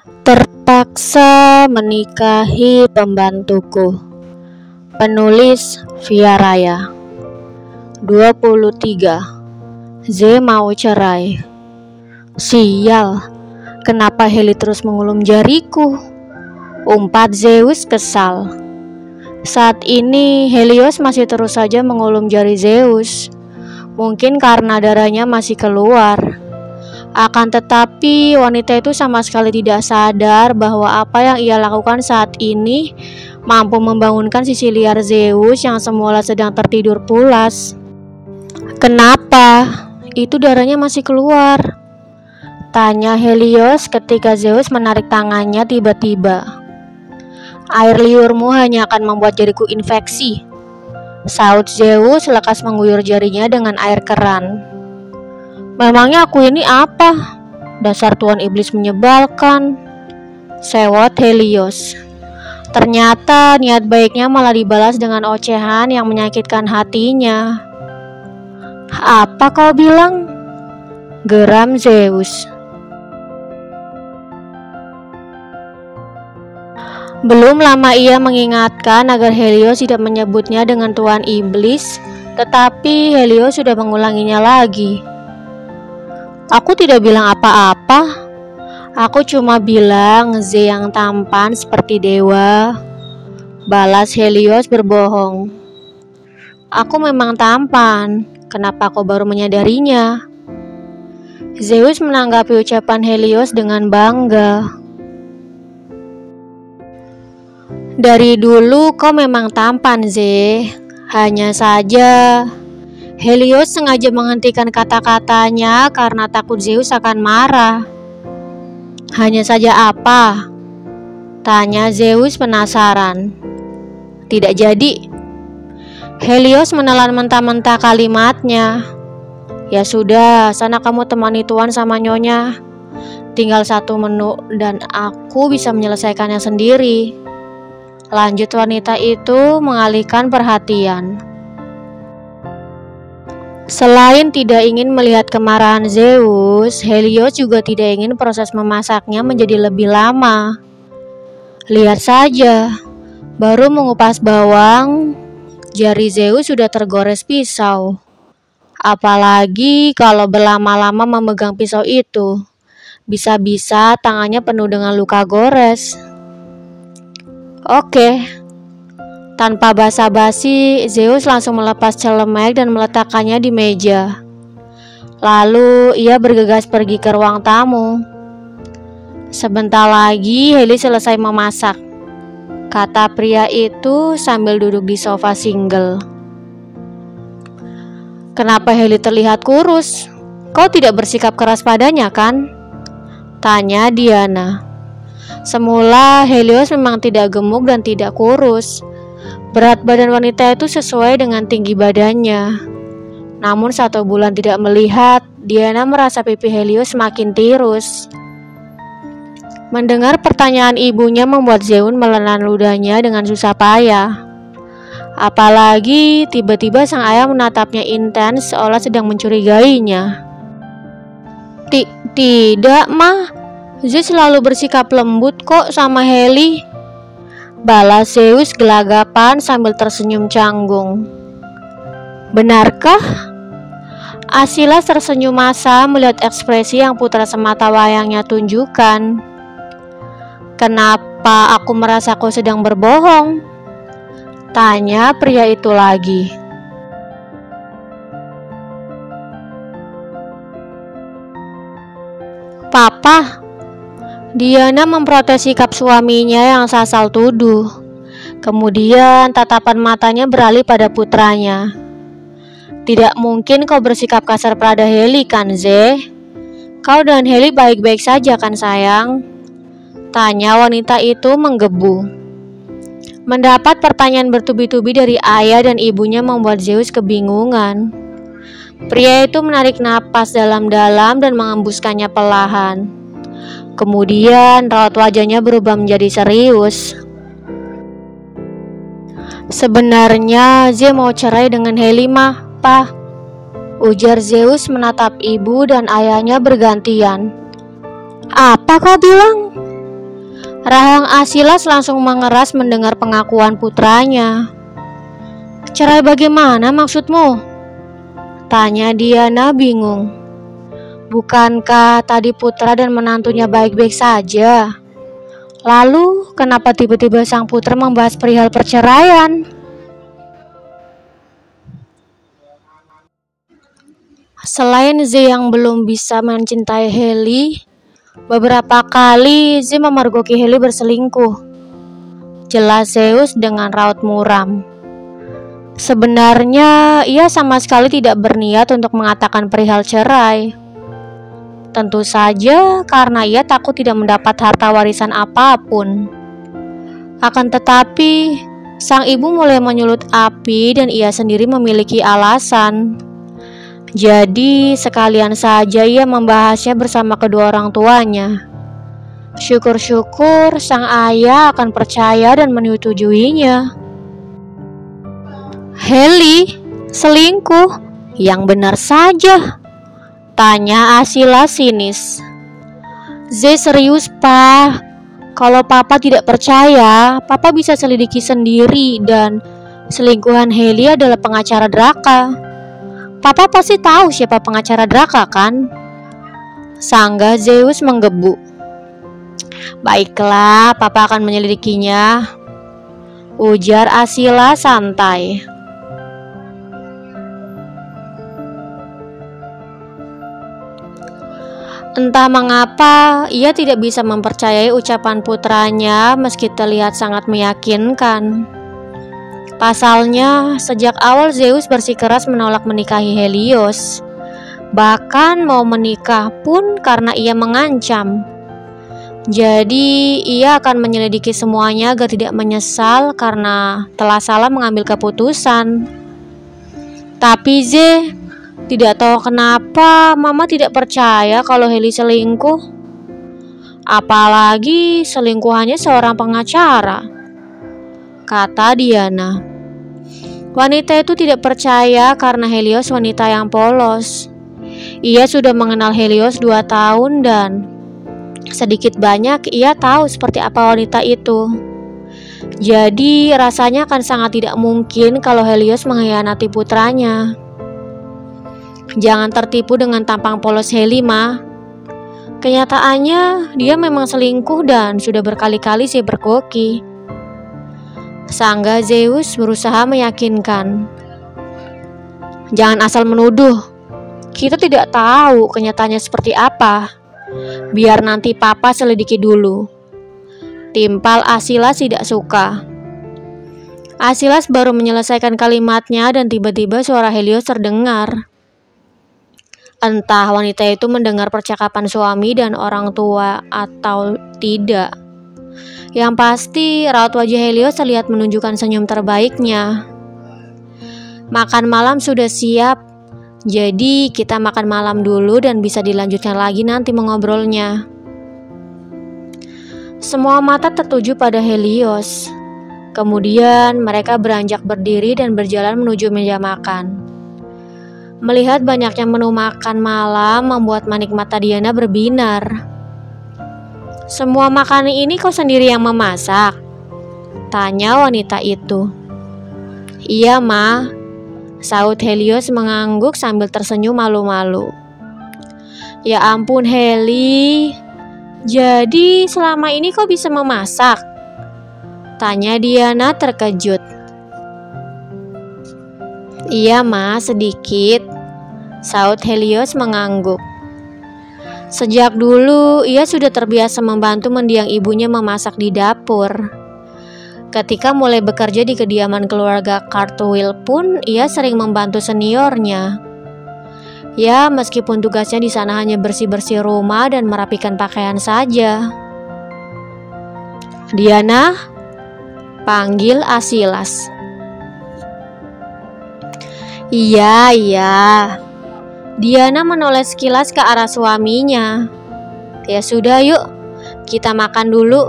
Terpaksa menikahi pembantuku. Penulis Via Raya. 23. Z mau cerai. Sial, kenapa Heli terus mengulum jariku? Umpat Zeus kesal. Saat ini Helios masih terus saja mengulum jari Zeus. Mungkin karena darahnya masih keluar. Akan tetapi wanita itu sama sekali tidak sadar bahwa apa yang ia lakukan saat ini mampu membangunkan sisi liar Zeus yang semula sedang tertidur pulas. Kenapa? Itu darahnya masih keluar, tanya Helios ketika Zeus menarik tangannya tiba-tiba. Air liurmu hanya akan membuat jariku infeksi, saut Zeus lekas mengguyur jarinya dengan air keran. Memangnya aku ini apa? Dasar tuan iblis menyebalkan, sewot Helios. Ternyata niat baiknya malah dibalas dengan ocehan yang menyakitkan hatinya. Apa kau bilang? Geram Zeus. Belum lama ia mengingatkan agar Helios tidak menyebutnya dengan tuan iblis, tetapi Helios sudah mengulanginya lagi. Aku tidak bilang apa-apa. Aku cuma bilang Z yang tampan seperti dewa, balas Helios berbohong. Aku memang tampan, kenapa kau baru menyadarinya? Zeus menanggapi ucapan Helios dengan bangga. Dari dulu kau memang tampan, Z. Hanya saja Helios sengaja menghentikan kata-katanya karena takut Zeus akan marah. Hanya saja apa? Tanya Zeus penasaran. Tidak jadi. Helios menelan mentah-mentah kalimatnya. Ya sudah, sana kamu temani tuan sama nyonya. Tinggal satu menu dan aku bisa menyelesaikannya sendiri. Lanjut wanita itu mengalihkan perhatian. Selain tidak ingin melihat kemarahan Zeus, Helios juga tidak ingin proses memasaknya menjadi lebih lama. Lihat saja, baru mengupas bawang, jari Zeus sudah tergores pisau. Apalagi kalau berlama-lama memegang pisau itu, bisa-bisa tangannya penuh dengan luka gores. Oke. Tanpa basa-basi, Zeus langsung melepas celemek dan meletakkannya di meja. Lalu ia bergegas pergi ke ruang tamu. Sebentar lagi Heli selesai memasak, kata pria itu sambil duduk di sofa single. Kenapa Heli terlihat kurus? Kau tidak bersikap keras padanya, kan? Tanya Diana. Semula Helios memang tidak gemuk dan tidak kurus. Berat badan wanita itu sesuai dengan tinggi badannya. Namun 1 bulan tidak melihat, Diana merasa pipi Helios semakin tirus. Mendengar pertanyaan ibunya membuat Zeus menelan ludahnya dengan susah payah. Apalagi tiba-tiba sang ayah menatapnya intens seolah sedang mencurigainya. Tidak, Ma. Zeus selalu bersikap lembut kok sama Heli, balas Zeus gelagapan sambil tersenyum canggung. Benarkah? Asilas tersenyum masa melihat ekspresi yang putra semata wayangnya tunjukkan. Kenapa aku merasa kau sedang berbohong? Tanya pria itu lagi. Papa, Diana memprotes sikap suaminya yang asal tuduh. Kemudian tatapan matanya beralih pada putranya. Tidak mungkin kau bersikap kasar pada Heli, kan, Z? Kau dan Heli baik-baik saja, kan, sayang? Tanya wanita itu menggebu. Mendapat pertanyaan bertubi-tubi dari ayah dan ibunya membuat Zeus kebingungan. Pria itu menarik napas dalam-dalam dan mengembuskannya perlahan. Kemudian raut wajahnya berubah menjadi serius. Sebenarnya Z mau cerai dengan Heli, mah, Pa. Ujar Zeus menatap ibu dan ayahnya bergantian. Apa kau bilang? Rahang Asilas langsung mengeras mendengar pengakuan putranya. "Cerai bagaimana maksudmu?" tanya Diana bingung. "Bukankah tadi putra dan menantunya baik-baik saja? Lalu kenapa tiba-tiba sang putra membahas perihal perceraian?" Selain Z yang belum bisa mencintai Heli, beberapa kali Z memergoki Heli berselingkuh. Jelas Zeus dengan raut muram. Sebenarnya ia sama sekali tidak berniat untuk mengatakan perihal cerai. Tentu saja karena ia takut tidak mendapat harta warisan apapun. Akan tetapi, sang ibu mulai menyulut api dan ia sendiri memiliki alasan. Jadi sekalian saja ia membahasnya bersama kedua orang tuanya. Syukur-syukur sang ayah akan percaya dan menyetujuinya. "Heli, selingkuh? Yang benar saja?" tanya Asilas sinis. "Z serius, Pa. Kalau Papa tidak percaya, Papa bisa selidiki sendiri dan selingkuhan Heli adalah pengacara Draka. Papa pasti tahu siapa pengacara Draka, kan?" sanggah Zeus menggebu. "Baiklah, Papa akan menyelidikinya," ujar Asilas santai. Entah mengapa, ia tidak bisa mempercayai ucapan putranya meski terlihat sangat meyakinkan. Pasalnya, sejak awal Zeus bersikeras menolak menikahi Helios. Bahkan mau menikah pun karena ia mengancam. Jadi, ia akan menyelidiki semuanya agar tidak menyesal karena telah salah mengambil keputusan. Tapi tidak tahu kenapa Mama tidak percaya kalau Heli selingkuh. Apalagi selingkuhannya seorang pengacara, kata Diana. Wanita itu tidak percaya karena Helios wanita yang polos. Ia sudah mengenal Helios 2 tahun dan sedikit banyak ia tahu seperti apa wanita itu. Jadi rasanya akan sangat tidak mungkin kalau Helios mengkhianati putranya. Jangan tertipu dengan tampang polos Heli, Ma. Kenyataannya dia memang selingkuh dan sudah berkali-kali sih berkoki. Sanggah Zeus berusaha meyakinkan. "Jangan asal menuduh. Kita tidak tahu kenyataannya seperti apa. Biar nanti Papa selidiki dulu." Timpal Asilas tidak suka. Asilas baru menyelesaikan kalimatnya dan tiba-tiba suara Helios terdengar. Entah wanita itu mendengar percakapan suami dan orang tua atau tidak. Yang pasti raut wajah Helios terlihat menunjukkan senyum terbaiknya. "Makan malam sudah siap. Jadi kita makan malam dulu dan bisa dilanjutkan lagi nanti mengobrolnya." Semua mata tertuju pada Helios. Kemudian mereka beranjak berdiri dan berjalan menuju meja makan. Melihat banyaknya menu makan malam membuat manik mata Diana berbinar. "Semua makanan ini kau sendiri yang memasak?" tanya wanita itu. "Iya, Ma," saut Helios mengangguk sambil tersenyum malu-malu. "Ya ampun, Heli. Jadi selama ini kau bisa memasak?" tanya Diana terkejut. "Iya, Ma, sedikit," saut Helios mengangguk. Sejak dulu ia sudah terbiasa membantu mendiang ibunya memasak di dapur. Ketika mulai bekerja di kediaman keluarga Cartwheel pun ia sering membantu seniornya. Ya, meskipun tugasnya di sana hanya bersih-bersih rumah dan merapikan pakaian saja. "Diana," panggil Asilas. Iya. Diana menoleh sekilas ke arah suaminya. "Ya sudah, yuk kita makan dulu.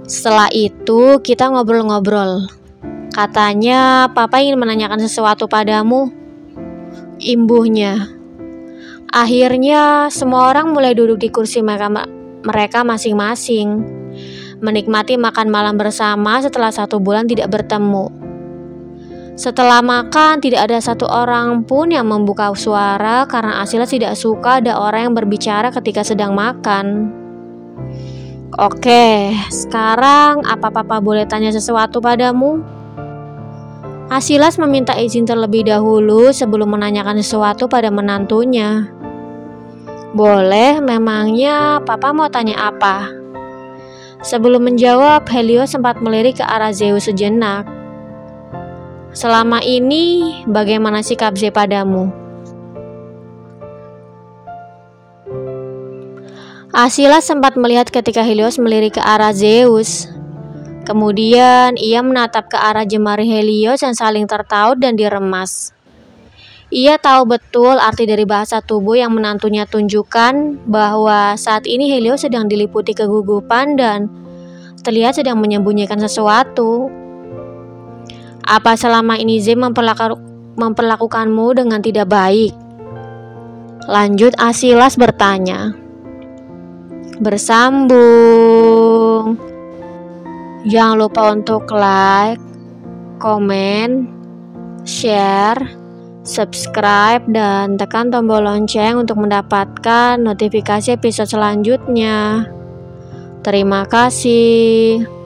Setelah itu kita ngobrol-ngobrol. Katanya Papa ingin menanyakan sesuatu padamu," imbuhnya. Akhirnya semua orang mulai duduk di kursi mereka masing-masing. menikmati makan malam bersama setelah 1 bulan tidak bertemu. Setelah makan, tidak ada satu orang pun yang membuka suara karena Asilas tidak suka ada orang yang berbicara ketika sedang makan. Oke, sekarang apa Papa boleh tanya sesuatu padamu? Asilas meminta izin terlebih dahulu sebelum menanyakan sesuatu pada menantunya. Boleh, memangnya Papa mau tanya apa? Sebelum menjawab, Helios sempat melirik ke arah Zeus sejenak. Selama ini, bagaimana sikap Ze padamu? Asilas sempat melihat ketika Helios melirik ke arah Zeus. Kemudian ia menatap ke arah jemari Helios yang saling tertaut dan diremas. Ia tahu betul arti dari bahasa tubuh yang menantunya tunjukkan bahwa saat ini Helios sedang diliputi kegugupan dan terlihat sedang menyembunyikan sesuatu. Apa selama ini Ze memperlakukanmu dengan tidak baik? Lanjut Asilas bertanya. Bersambung. Jangan lupa untuk like, komen, share, subscribe, dan tekan tombol lonceng untuk mendapatkan notifikasi episode selanjutnya. Terima kasih.